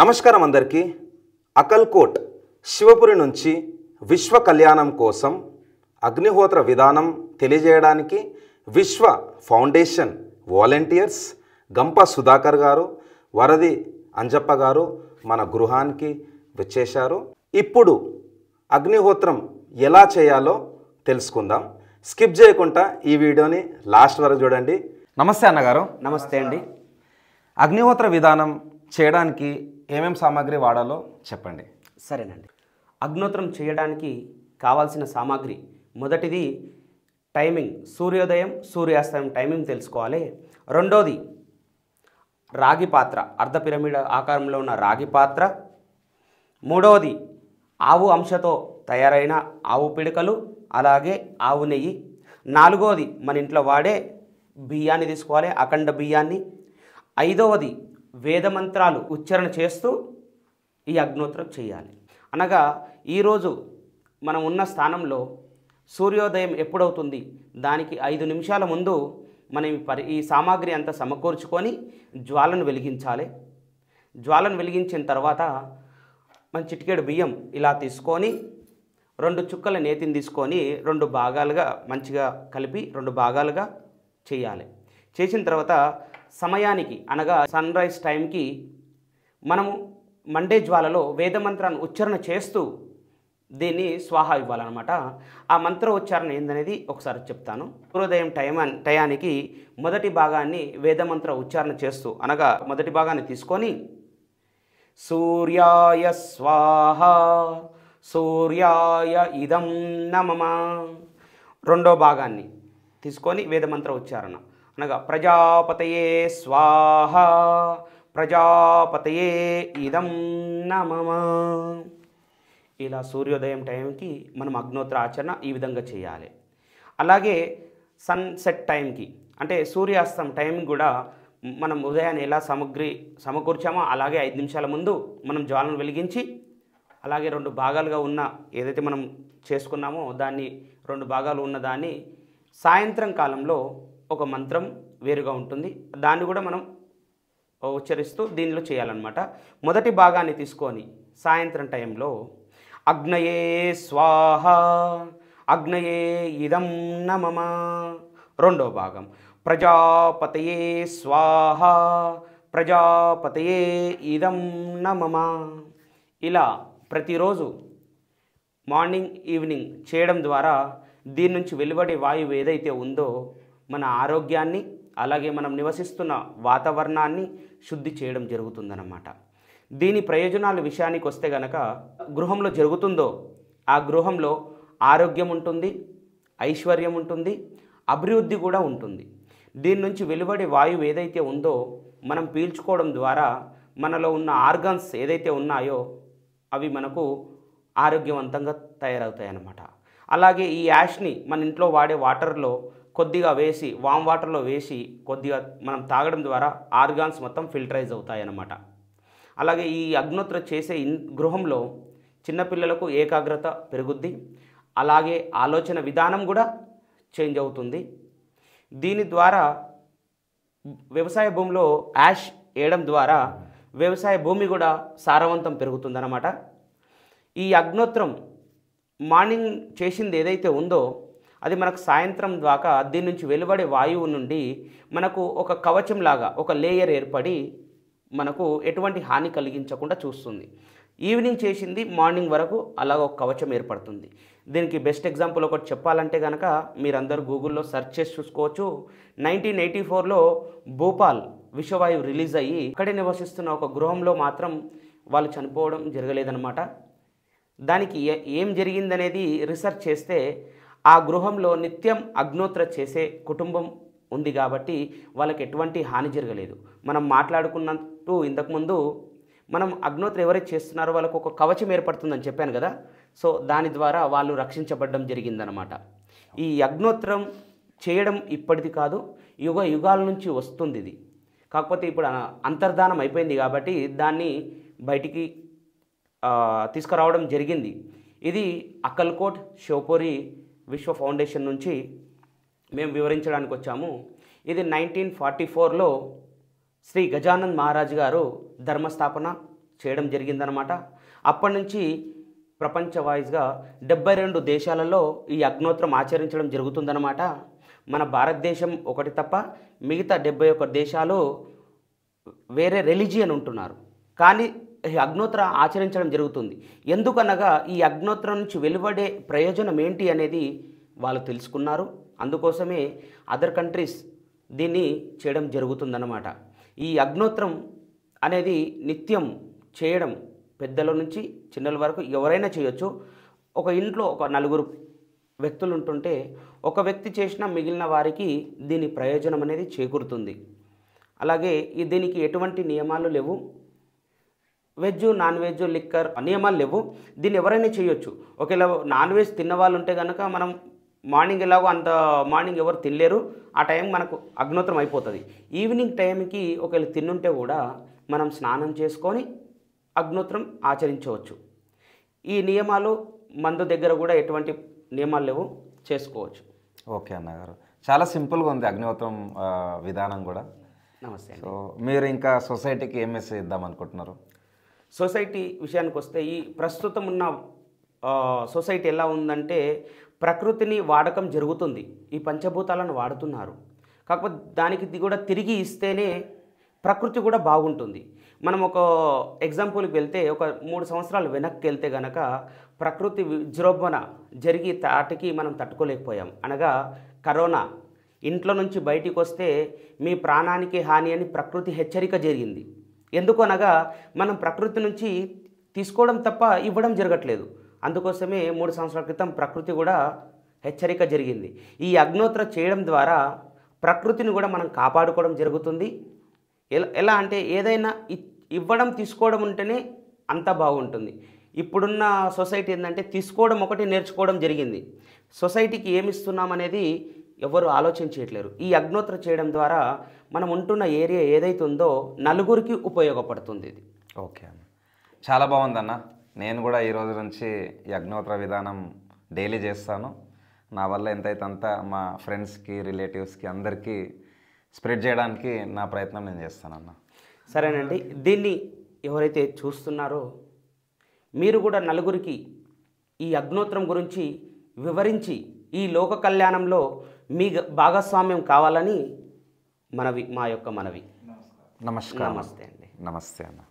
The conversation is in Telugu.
నమస్కారం అందరికీ. అకల్కోట్ శివపురి నుంచి విశ్వ కళ్యాణం కోసం అగ్నిహోత్ర విధానం తెలియజేయడానికి విశ్వ ఫౌండేషన్ వాలంటీర్స్ గంప సుధాకర్ గారు, వరది అంజప్ప గారు మన గృహానికి వచ్చేశారు. ఇప్పుడు అగ్నిహోత్రం ఎలా చేయాలో తెలుసుకుందాం. స్కిప్ చేయకుండా ఈ వీడియోని లాస్ట్ వరకు చూడండి. నమస్తే అన్నగారు. నమస్తే అండి. అగ్నిహోత్ర విధానం చేయడానికి ఏమేం సామాగ్రి వాడాలో చెప్పండి. సరేనండి. అగ్నిహోత్రం చేయడానికి కావాల్సిన సామాగ్రి, మొదటిది టైమింగ్, సూర్యోదయం సూర్యాస్తమయం టైమింగ్ తెలుసుకోవాలి. రెండోది రాగి పాత్ర, అర్ధ పిరమిడ్ ఆకారంలో ఉన్న రాగి పాత్ర. మూడవది ఆవు అంశతో తయారైన ఆవు పిడకలు, అలాగే ఆవు నెయ్యి. నాలుగవది మన ఇంట్లో వాడే బియ్యాన్ని తీసుకోవాలి, అఖండ బియ్యాన్ని. ఐదవది వేదమంత్రాలు ఉచ్చారణ చేస్తూ ఈ అగ్నిహోత్రం చేయాలి. అనగా ఈరోజు మనం ఉన్న స్థానంలో సూర్యోదయం ఎప్పుడవుతుంది దానికి 5 నిమిషాల ముందు మనం ఈ సామాగ్రి అంతా సమకూర్చుకొని జ్వాలను వెలిగించాలి. జ్వాలను వెలిగించిన తర్వాత మన చిటికెడు బియ్యం ఇలా తీసుకొని 2 చుక్కల నేతిని తీసుకొని 2 భాగాలుగా మంచిగా కలిపి 2 భాగాలుగా చేయాలి. చేసిన తర్వాత సమయానికి అనగా సన్ రైజ్ టైంకి మనము మండే జ్వాలలో వేదమంత్రాన్ని ఉచ్చారణ చేస్తూ దీన్ని స్వాహా ఇవ్వాలన్నమాట. ఆ మంత్ర ఉచ్చారణ ఏందనేది ఒకసారి చెప్తాను. సూర్యోదయం టయానికి మొదటి భాగాన్ని వేదమంత్ర ఉచ్చారణ చేస్తూ అనగా మొదటి భాగాన్ని తీసుకొని సూర్యాయ స్వాహ సూర్యాయ ఇదం నమః. రెండో భాగాన్ని తీసుకొని వేదమంత్ర ఉచ్చారణ అనగా ప్రజాపతయే స్వాహ ప్రజాపతయే ఇదం నమః. ఇలా సూర్యోదయం టైంకి మనం అగ్నిహోత్ర ఆచరణ ఈ విధంగా చేయాలి. అలాగే సన్సెట్ టైంకి అంటే సూర్యాస్తం టైంకి కూడా మనం ఉదయాన్నే ఎలా సమకూర్చామో అలాగే 5 నిమిషాల ముందు మనం జ్వాలను వెలిగించి అలాగే 2 భాగాలుగా ఉన్న ఏదైతే మనం చేసుకున్నామో దాన్ని 2 భాగాలు ఉన్న దాన్ని సాయంత్రం కాలంలో ఒక మంత్రం వేరుగా ఉంటుంది, దాన్ని కూడా మనం ఉచ్చరిస్తూ దీనిలో చేయాలన్నమాట. మొదటి భాగాన్ని తీసుకొని సాయంత్రం టైంలో అగ్నయే స్వాహ అగ్నయే ఇదం నమః. రెండో భాగం ప్రజాపతయే స్వాహ ప్రజాపతయే ఇదం నమః. ఇలా ప్రతిరోజు మార్నింగ్ ఈవినింగ్ చేయడం ద్వారా దీని నుంచి వెలువడే వాయువు ఏదైతే ఉందో మన ఆరోగ్యాన్ని అలాగే మనం నివసిస్తున్న వాతావరణాన్ని శుద్ధి చేయడం జరుగుతుందన్నమాట. దీని ప్రయోజనాల విషయానికి వస్తే గనక గృహంలో జరుగుతుందో ఆ గృహంలో ఆరోగ్యం ఉంటుంది, ఐశ్వర్యం ఉంటుంది, అభివృద్ధి కూడా ఉంటుంది. దీని నుంచి వెలువడే వాయువు ఏదైతే ఉందో మనం పీల్చుకోవడం ద్వారా మనలో ఉన్న ఆర్గన్స్ ఏదైతే ఉన్నాయో అవి మనకు ఆరోగ్యవంతంగా తయారవుతాయి అన్నమాట. అలాగే ఈ యాష్ని మన ఇంట్లో వాడే వాటర్లో కొద్దిగా వేసి వామ్ వాటర్లో వేసి కొద్దిగా మనం తాగడం ద్వారా ఆర్గాన్స్ మొత్తం ఫిల్టరైజ్ అవుతాయి అన్నమాట. అలాగే ఈ అగ్నిహోత్ర చేసే గృహంలో చిన్నపిల్లలకు ఏకాగ్రత పెరుగుద్ది, అలాగే ఆలోచన విధానం కూడా చేంజ్ అవుతుంది. దీని ద్వారా వ్యవసాయ భూమిలో యాష్ వేయడం ద్వారా వ్యవసాయ భూమి కూడా సారవంతం పెరుగుతుందన్నమాట. ఈ అగ్నిహోత్రం మార్నింగ్ చేసింది ఏదైతే ఉందో అది మనకు సాయంత్రం దాకా దీని నుంచి వెలువడే వాయువు నుండి మనకు ఒక కవచంలాగా ఒక లేయర్ ఏర్పడి మనకు ఎటువంటి హాని కలిగించకుండా చూస్తుంది. ఈవినింగ్ చేసింది మార్నింగ్ వరకు అలాగ ఒక కవచం ఏర్పడుతుంది. దీనికి బెస్ట్ ఎగ్జాంపుల్ ఒకటి చెప్పాలంటే కనుక మీరందరూ గూగుల్లో సెర్చ్ చేసి చూసుకోవచ్చు. 1984లో భోపాల్ విషవాయువు రిలీజ్ అయ్యి అక్కడే నివసిస్తున్న ఒక గృహంలో మాత్రం వాళ్ళు చనిపోవడం జరగలేదన్నమాట. దానికి ఏం జరిగిందనేది రీసెర్చ్ చేస్తే ఆ గృహంలో నిత్యం అగ్నిహోత్ర చేసే కుటుంబం ఉంది కాబట్టి వాళ్ళకి ఎటువంటి హాని జరగలేదు. మనం మాట్లాడుకున్నట్టు ఇంతకుముందు మనం అగ్నిహోత్ర ఎవరైతే చేస్తున్నారో వాళ్ళకు ఒక కవచం ఏర్పడుతుందని చెప్పాను కదా. సో దాని ద్వారా వాళ్ళు రక్షించబడడం జరిగిందనమాట. ఈ అగ్నిహోత్రం చేయడం ఇప్పటిది కాదు, యుగ యుగాల నుంచి వస్తుంది ఇది. కాకపోతే ఇప్పుడు అంతర్ధానం అయిపోయింది కాబట్టి దాన్ని బయటికి తీసుకురావడం జరిగింది. ఇది అకల్కోట్ శివపురి విశ్వ ఫౌండేషన్ నుంచి మేము వివరించడానికి వచ్చాము. ఇది 1944లో శ్రీ గజానంద్ మహారాజ్ గారు ధర్మస్థాపన చేయడం జరిగిందనమాట. అప్పటి నుంచి ప్రపంచ వాయిస్గా 72 దేశాలలో ఈ అగ్నోత్రం ఆచరించడం జరుగుతుందన్నమాట. మన భారతదేశం ఒకటి తప్ప మిగతా 71 దేశాలు వేరే రిలీజియన్ ఉంటున్నారు, కానీ ఈ అగ్నోత్ర ఆచరించడం జరుగుతుంది. ఎందుకనగా ఈ అగ్నోత్రం నుంచి వెలువడే ప్రయోజనం ఏంటి అనేది వాళ్ళు తెలుసుకున్నారు. అందుకోసమే అదర్ కంట్రీస్ దీన్ని చేయడం జరుగుతుందన్నమాట. ఈ అగ్నోత్రం అనేది నిత్యం చేయడం పెద్దల నుంచి చిన్నల వరకు ఎవరైనా చేయొచ్చు. ఒక ఇంట్లో ఒక 4 వ్యక్తులు ఉంటుంటే ఒక వ్యక్తి చేసిన మిగిలిన వారికి దీని ప్రయోజనం అనేది చేకూరుతుంది. అలాగే దీనికి ఎటువంటి నియమాలు లేవు. వెజ్, నాన్ వెజ్, లిక్కర్ నియమాలు లేవు. దీన్ని ఎవరైనా చేయొచ్చు. ఒకవేళ నాన్ వెజ్ తిన్న వాళ్ళు ఉంటే కనుక మనం మార్నింగ్ ఎలాగో అంత మార్నింగ్ ఎవరు తినలేరు, ఆ టైం మనకు అగ్నోత్రం అయిపోతుంది. ఈవినింగ్ టైంకి ఒకవేళ తిన్నుంటే కూడా మనం స్నానం చేసుకొని అగ్నోత్రం ఆచరించవచ్చు. ఈ నియమాలు మందు దగ్గర కూడా ఎటువంటి నియమాలు లేవు, చేసుకోవచ్చు. ఓకే అన్నగారు, చాలా సింపుల్గా ఉంది అగ్నిహోత్రం విధానం కూడా. నమస్తే. సో మీరు ఇంకా సొసైటీకి ఏం మెసేజ్ ఇద్దాం అనుకుంటున్నారు? సొసైటీ విషయానికి వస్తే ఈ ప్రస్తుతం ఉన్న సొసైటీ ఎలా ఉందంటే ప్రకృతిని వాడకం జరుగుతుంది, ఈ పంచభూతాలను వాడుతున్నారు. కాకపోతే దానికి కూడా తిరిగి ఇస్తేనే ప్రకృతి కూడా బాగుంటుంది. మనం ఒక ఎగ్జాంపుల్కి వెళ్తే ఒక 3 సంవత్సరాలు వెనక్కి వెళ్తే కనుక ప్రకృతి విజృంభణ జరిగి తాటికి మనం తట్టుకోలేకపోయాం. అనగా కరోనా, ఇంట్లో నుంచి బయటికి వస్తే మీ ప్రాణానికి హాని అని ప్రకృతి హెచ్చరిక జరిగింది. ఎందుకనగా మనం ప్రకృతి నుంచి తీసుకోవడం తప్ప ఇవ్వడం జరగట్లేదు. అందుకోసమే 3 సంవత్సరాల క్రితం ప్రకృతి కూడా హెచ్చరిక జరిగింది. ఈ అగ్నోత్ర చేయడం ద్వారా ప్రకృతిని కూడా మనం కాపాడుకోవడం జరుగుతుంది. ఎలా అంటే ఏదైనా ఇవ్వడం తీసుకోవడం ఉంటేనే అంత బాగుంటుంది. ఇప్పుడున్న సొసైటీ ఏంటంటే తీసుకోవడం ఒకటి, నేర్చుకోవడం జరిగింది. సొసైటీకి ఏమి ఇస్తున్నాం అనేది ఎవరు ఆలోచించట్లేరు. ఈ అగ్నోత్ర చేయడం ద్వారా మనం ఉంటున్న ఏరియా ఏదైతే ఉందో నలుగురికి ఉపయోగపడుతుంది ఇది. ఓకే అన్న, చాలా బాగుందన్న. నేను కూడా ఈ రోజు నుంచి ఈ అగ్నిహోత్ర విధానం డైలీ చేస్తాను. నా వల్ల ఎంతైతే అంత మా ఫ్రెండ్స్కి, రిలేటివ్స్కి అందరికీ స్ప్రెడ్ చేయడానికి నా ప్రయత్నం నేను చేస్తానన్న. సరేనండి, దీన్ని ఎవరైతే చూస్తున్నారో మీరు కూడా నలుగురికి ఈ అగ్నోత్రం గురించి వివరించి ఈ లోక కళ్యాణంలో మీ భాగస్వామ్యం కావాలని మా యొక్క మనవి. నమస్కారం. నమస్తే అండి. నమస్తే అన్న.